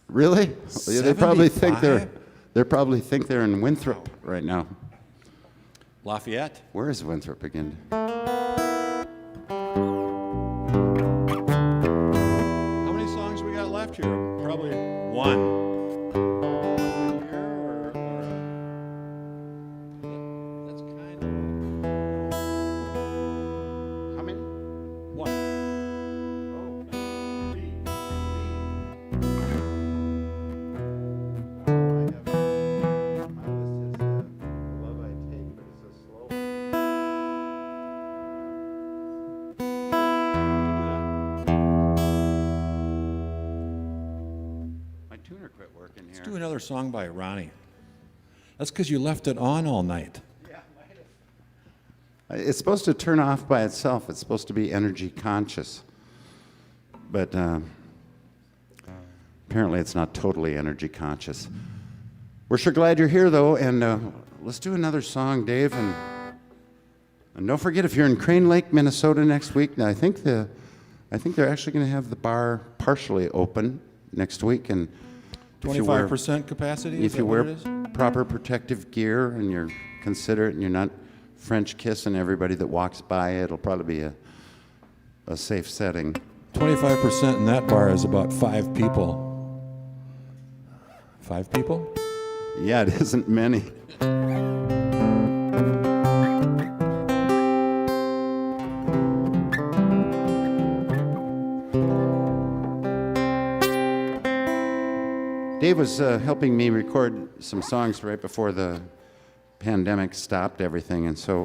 Really? They probably think 75? they probably think they're in Winthrop right now. Lafayette? Where is Winthrop again? How many songs we got left here? Probably one. That's kind of How many? one. Let's Do another song by Ronnie. That's because you left it on all night. It's supposed to turn off by itself. It's supposed to be energy conscious. But apparently it's not totally energy conscious. We're sure glad you're here, though, and let's do another song, Dave. And don't forget, if you're in Crane Lake, Minnesota next week, I think they're actually going to have the bar partially open next week. And if you wear- 25% capacity? If you wear proper protective gear and you're considerate and you're not French kissing everybody that walks by, it'll probably be a safe setting. 25% in that bar is about 5 people. 5 people? Yeah, it isn't many. Dave was helping me record some songs right before the pandemic stopped everything, and so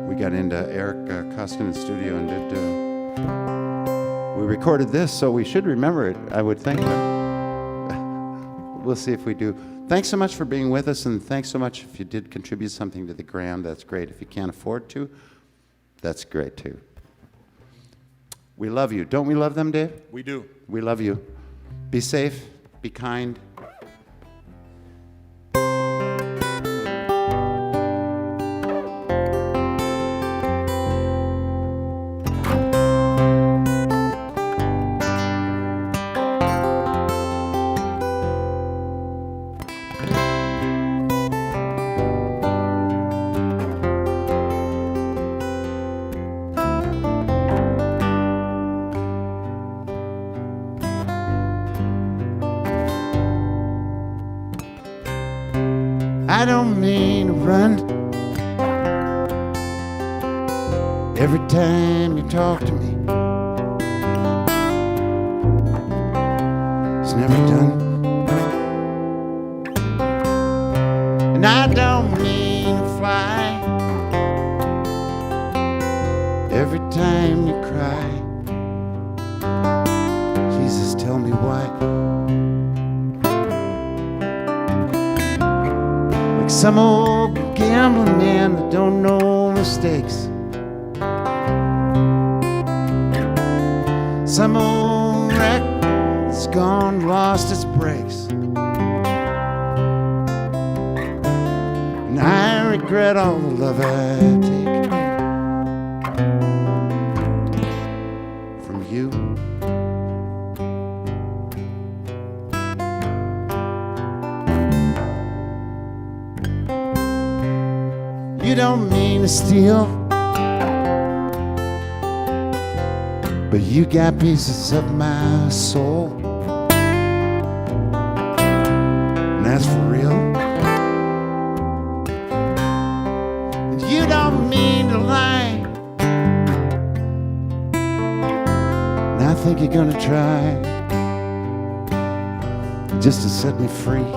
we got into Eric Koskinen's studio and we recorded this, so we should remember it, I would think. We'll see if we do. Thanks so much for being with us, and thanks so much if you did contribute something to the Grand. That's great. If you can't afford to, that's great too. We love you. Don't we love them, Dave? We do. We love you. Be safe, be kind. I don't mean to run. Every time you talk to me, it's never done. And I don't mean to fly. Every time you cry, Jesus, tell me why. Like some old gambling man that don't know mistakes. Some old wreck that's gone, lost its brakes. And I regret all the love I take from you. You don't mean to steal, but you got pieces of my soul, and that's for real. And you don't mean to lie, and I think you're gonna try just to set me free.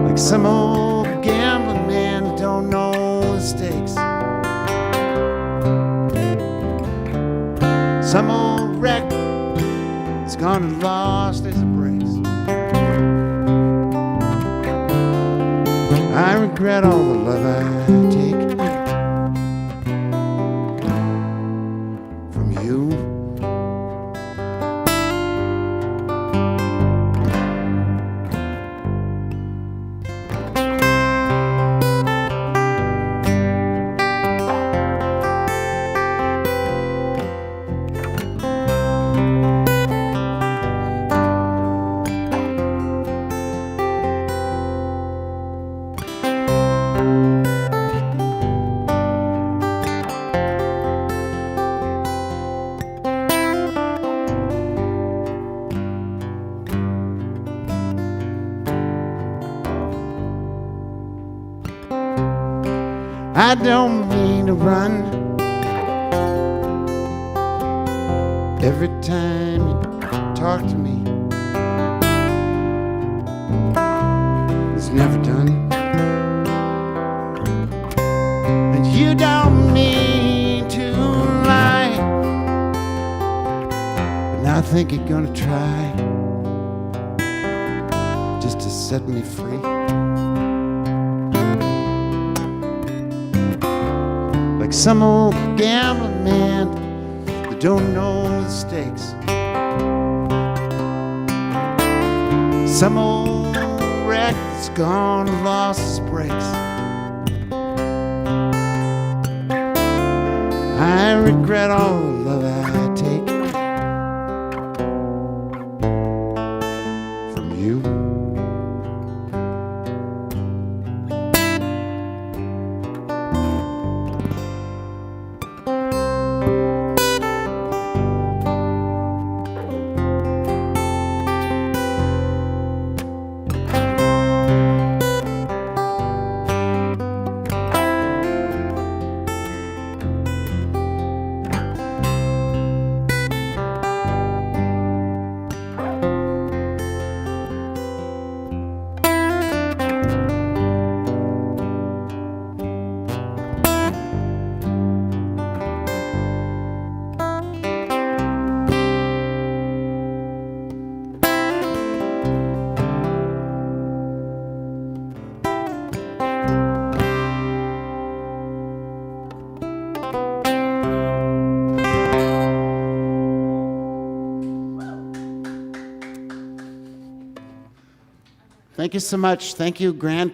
Like some old gambling man who don't know the stakes. Some old wreck that's gone and lost as it breaks. I regret all the love I take from you. I don't mean to run. Every time you talk to me, it's never done. And you don't mean to lie, and I think you're gonna try just to set me free. Like some old gambling man that don't know the stakes. Some old wreck that's gone and lost its brakes. I regret all the love I take from you. Thank you so much. Thank you, Grand